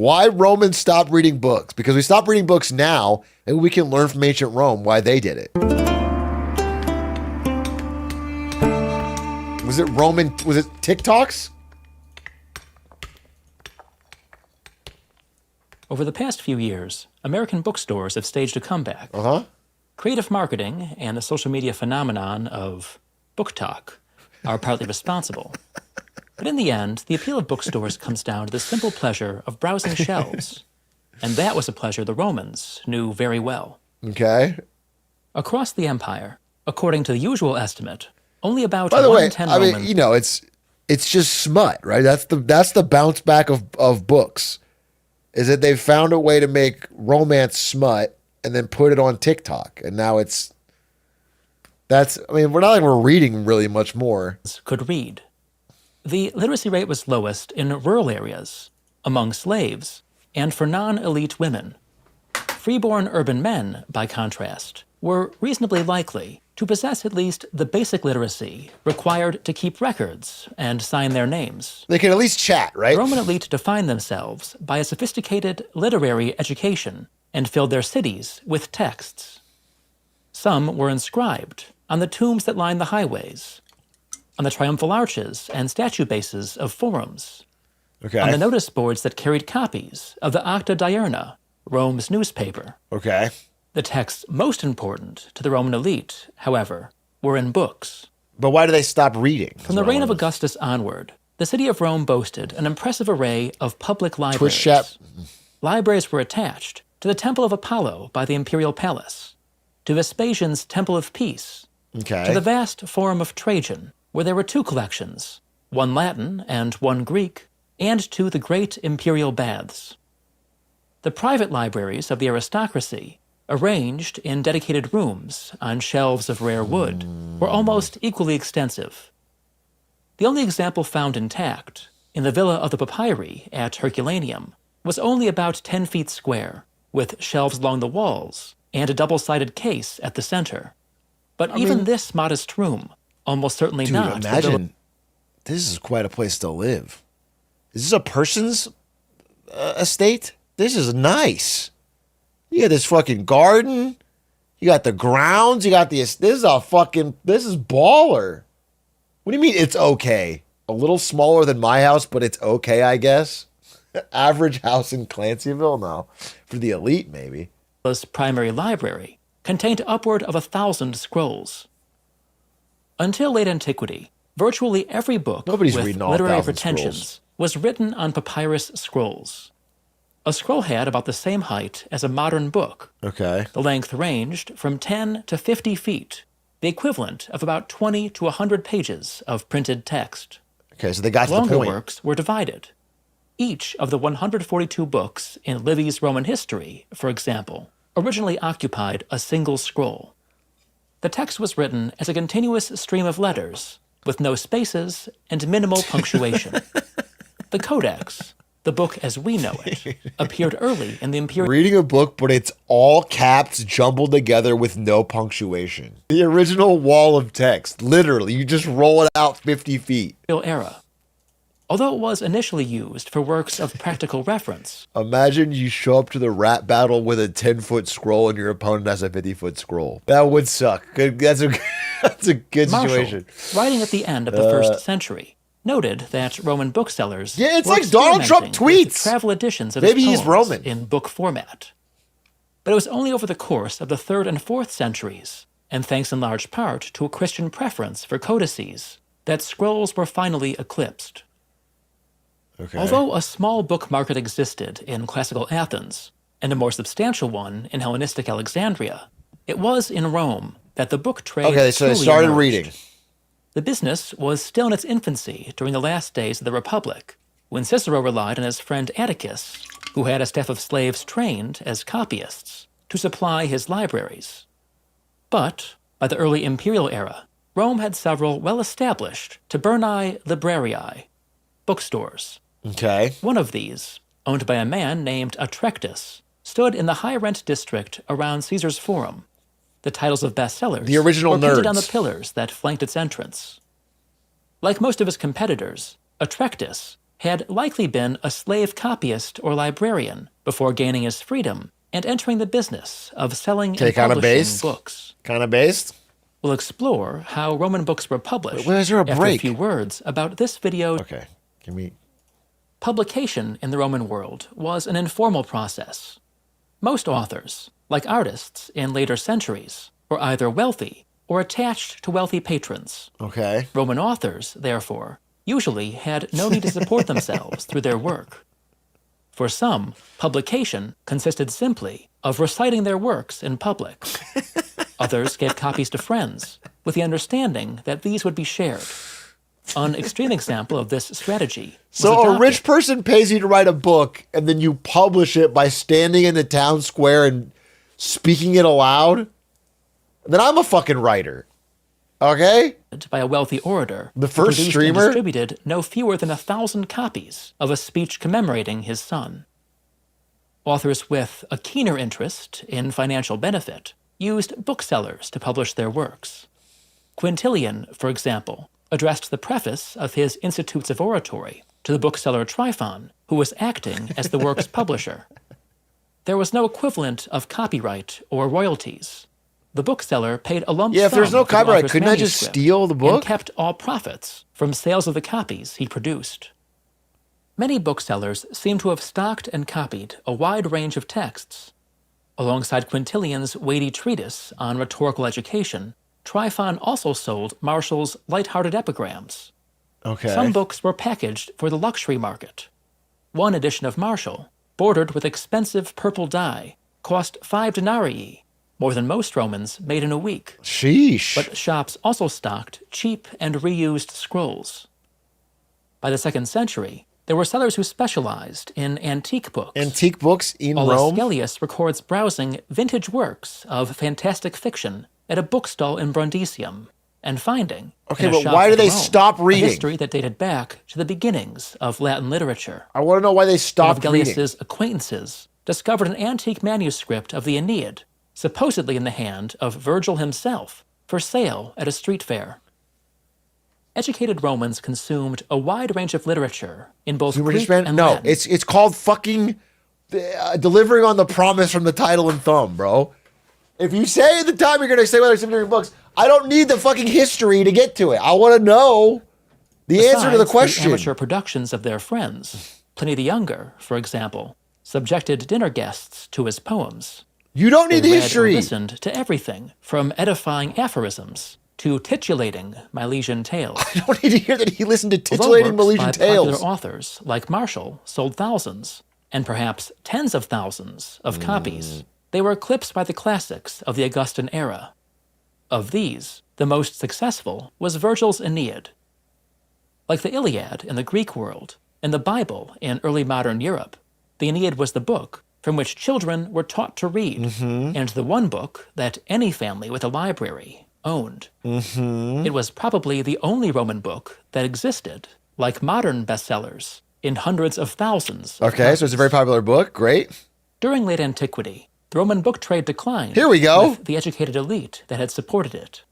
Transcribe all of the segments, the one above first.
Why Romans stopped reading books? Because we stopped reading books now, and we can learn from ancient Rome why they did it. Was it TikToks? Over the past few years, American bookstores have staged a comeback. Creative marketing and the social media phenomenon of book talk are partly responsible. But in the end, the appeal of bookstores comes down to the simple pleasure of browsing shelves. And that was a pleasure the Romans knew very well. Okay. Across the empire, according to the usual estimate, only about By the 1 way, in 10 I Romans... mean, you know, it's just smut, right? That's the bounce back of books, is that they've found a way to make romance smut and then put it on TikTok. And now I mean, we're not like we're reading really much more. ...could read. The literacy rate was lowest in rural areas, among slaves, and for non-elite women. Freeborn urban men, by contrast, were reasonably likely to possess at least the basic literacy required to keep records and sign their names. They can at least chat, right? The Roman elite defined themselves by a sophisticated literary education and filled their cities with texts. Some were inscribed on the tombs that lined the highways, on the triumphal arches and statue bases of forums, on the notice boards that carried copies of the Acta Diurna, Rome's newspaper. Okay. The texts most important to the Roman elite, however, were in books. But why do they stop reading? From the reign of Augustus onward, the city of Rome boasted an impressive array of public libraries. Twitch chat. Libraries were attached to the Temple of Apollo by the Imperial Palace, to Vespasian's Temple of Peace, to the vast Forum of Trajan, where there were 2 collections, one Latin and one Greek, and to the great imperial baths. The private libraries of the aristocracy, arranged in dedicated rooms on shelves of rare wood, were almost equally extensive. The only example found intact, in the Villa of the Papyri at Herculaneum, was only about 10 feet square, with shelves along the walls and a double-sided case at the center. But even this modest room, almost certainly not. Imagine, this is quite a place to live. Is this a person's estate? This is nice. You got this fucking garden. You got the grounds. You got this is baller. What do you mean it's okay? A little smaller than my house, but it's okay, I guess. Average house in Clancyville? No. For the elite, maybe. This primary library contained upward of 1,000 scrolls. Until late antiquity, virtually every book with literary pretensions was written on papyrus scrolls. A scroll had about the same height as a modern book. Okay. The length ranged from 10 to 50 feet, the equivalent of about 20 to 100 pages of printed text. Okay, so they got to the point. Longer works were divided. Each of the 142 books in Livy's Roman history, for example, originally occupied a single scroll. The text was written as a continuous stream of letters, with no spaces and minimal punctuation. The Codex, the book as we know it, appeared early in the imperial... Reading a book, but it's all caps jumbled together with no punctuation. The original wall of text, literally, you just roll it out 50 feet. ...era. Although it was initially used for works of practical reference. Imagine you show up to the rap battle with a 10-foot scroll and your opponent has a 50-foot scroll. That would suck. That's a good situation. Marshall, writing at the end of the 1st century, noted that Roman booksellers it's like Donald Trump tweets. Travel editions of Maybe his he's poems Roman. In book format. But it was only over the course of the 3rd and 4th centuries, and thanks in large part to a Christian preference for codices, that scrolls were finally eclipsed. Okay. Although a small book market existed in classical Athens, and a more substantial one in Hellenistic Alexandria, it was in Rome that the book trade so they started reading. The business was still in its infancy during the last days of the Republic, when Cicero relied on his friend Atticus, who had a staff of slaves trained as copyists, to supply his libraries. But, by the early imperial era, Rome had several well-established tabernae librariae, bookstores. Okay. One of these, owned by a man named Atrioc, stood in the high-rent district around Caesar's Forum. The titles of bestsellers the original were painted nerds. on the pillars that flanked its entrance. Like most of his competitors, Atrioc had likely been a slave copyist or librarian before gaining his freedom and entering the business of selling and publishing books. Kind of based? We'll explore how Roman books were published Wait, is there a after break? a few words about this video. Okay, give me... Publication in the Roman world was an informal process. Most authors, like artists in later centuries, were either wealthy or attached to wealthy patrons. Okay. Roman authors, therefore, usually had no need to support themselves through their work. For some, publication consisted simply of reciting their works in public. Others gave copies to friends, with the understanding that these would be shared. An extreme example of this strategy was So adopted. a rich person pays you to write a book, and then you publish it by standing in the town square and speaking it aloud? Then I'm a fucking writer. Okay? By a wealthy orator, The who first produced streamer? and distributed no fewer than 1,000 copies of a speech commemorating his son. Authors with a keener interest in financial benefit used booksellers to publish their works. Quintilian, for example, addressed the preface of his Institutes of Oratory to the bookseller Tryphon, who was acting as the work's publisher. There was no equivalent of copyright or royalties. The bookseller paid a lump sum. Yeah, if there's no for the copyright, author's couldn't I just manuscript steal the book? and kept all profits from sales of the copies he produced. Many booksellers seem to have stocked and copied a wide range of texts. Alongside Quintilian's weighty treatise on rhetorical education, Tryphon also sold Martial's light-hearted epigrams. Okay. Some books were packaged for the luxury market. One edition of Martial, bordered with expensive purple dye, cost 5 denarii, more than most Romans made in a week. Sheesh. But shops also stocked cheap and reused scrolls. By the 2nd century, there were sellers who specialized in antique books. Antique books in Aulus Rome? Gellius records browsing vintage works of fantastic fiction at a bookstall in Brundisium and finding, Okay, in a but shop why do in they Rome, stop reading? a history that dated back to the beginnings of Latin literature. I want to know why they One of stopped reading. Gellius's acquaintances discovered an antique manuscript of the Aeneid, supposedly in the hand of Virgil himself, for sale at a street fair. Educated Romans consumed a wide range of literature in both Greek and No, Latin. it's called fucking delivering on the promise from the title and thumb, bro. If you say at the time you're going to say whether it's in your books, I don't need the fucking history to get to it. I want to know the answer to the Besides question. the amateur productions of their friends, Pliny the Younger, for example, subjected dinner guests to his poems. You don't need They the read or history. listened to everything from edifying aphorisms to titulating Milesian tales. I don't need to hear that he listened to Although titillating works by Milesian tales. popular authors like Martial sold thousands, and perhaps tens of thousands of copies, they were eclipsed by the classics of the Augustan era. Of these, the most successful was Virgil's Aeneid. Like the Iliad in the Greek world and the Bible in early modern Europe, the Aeneid was the book from which children were taught to read, and the one book that any family with a library owned. It was probably the only Roman book that existed, like modern bestsellers, in hundreds of thousands. of Okay, so it's a very popular book. Great. During late antiquity, the Roman book trade declined. Here we go. With the educated elite that had supported it.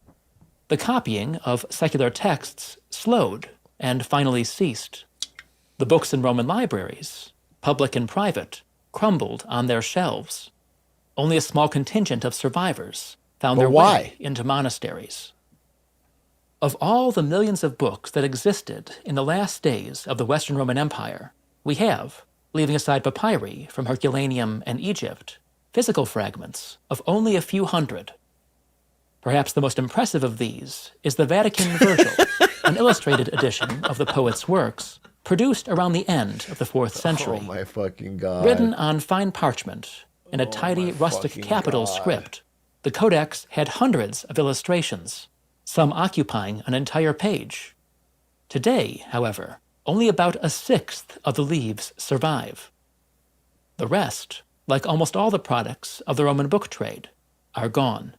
The copying of secular texts slowed and finally ceased. The books in Roman libraries, public and private, crumbled on their shelves. Only a small contingent of survivors found But their why? way into monasteries. Of all the millions of books that existed in the last days of the Western Roman Empire, we have, leaving aside papyri from Herculaneum and Egypt, physical fragments of only a few hundred. Perhaps the most impressive of these is the Vatican Virgil, an illustrated edition of the poet's works, produced around the end of the 4th century. Oh my fucking God. Written on fine parchment in a tidy rustic fucking capital God. script, the codex had hundreds of illustrations, some occupying an entire page. Today, however, only about a sixth of the leaves survive. The rest, like almost all the products of the Roman book trade, are gone.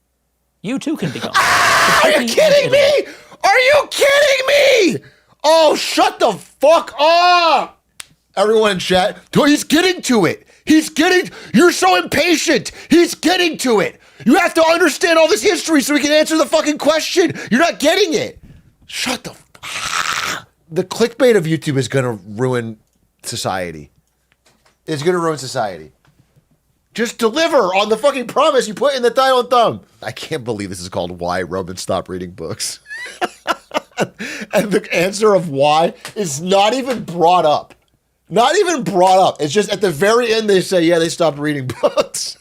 You too can be gone. Are you kidding me? Are you kidding me? Oh, shut the fuck up. Everyone in chat, he's getting to it. You're so impatient. He's getting to it. You have to understand all this history so we can answer the fucking question. You're not getting it. Shut the the clickbait of YouTube is going to ruin society. It's going to ruin society. Just deliver on the fucking promise you put in the title and thumb. I can't believe this is called Why Romans Stopped Reading Books. And the answer of why is not even brought up. Not even brought up. It's just at the very end they say, yeah, they stopped reading books.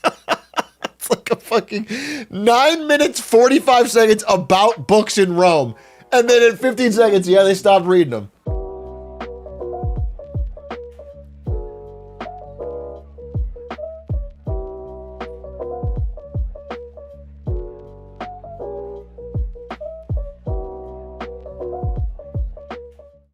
It's like a fucking 9 minutes, 45 seconds about books in Rome. And then in 15 seconds, yeah, they stopped reading them.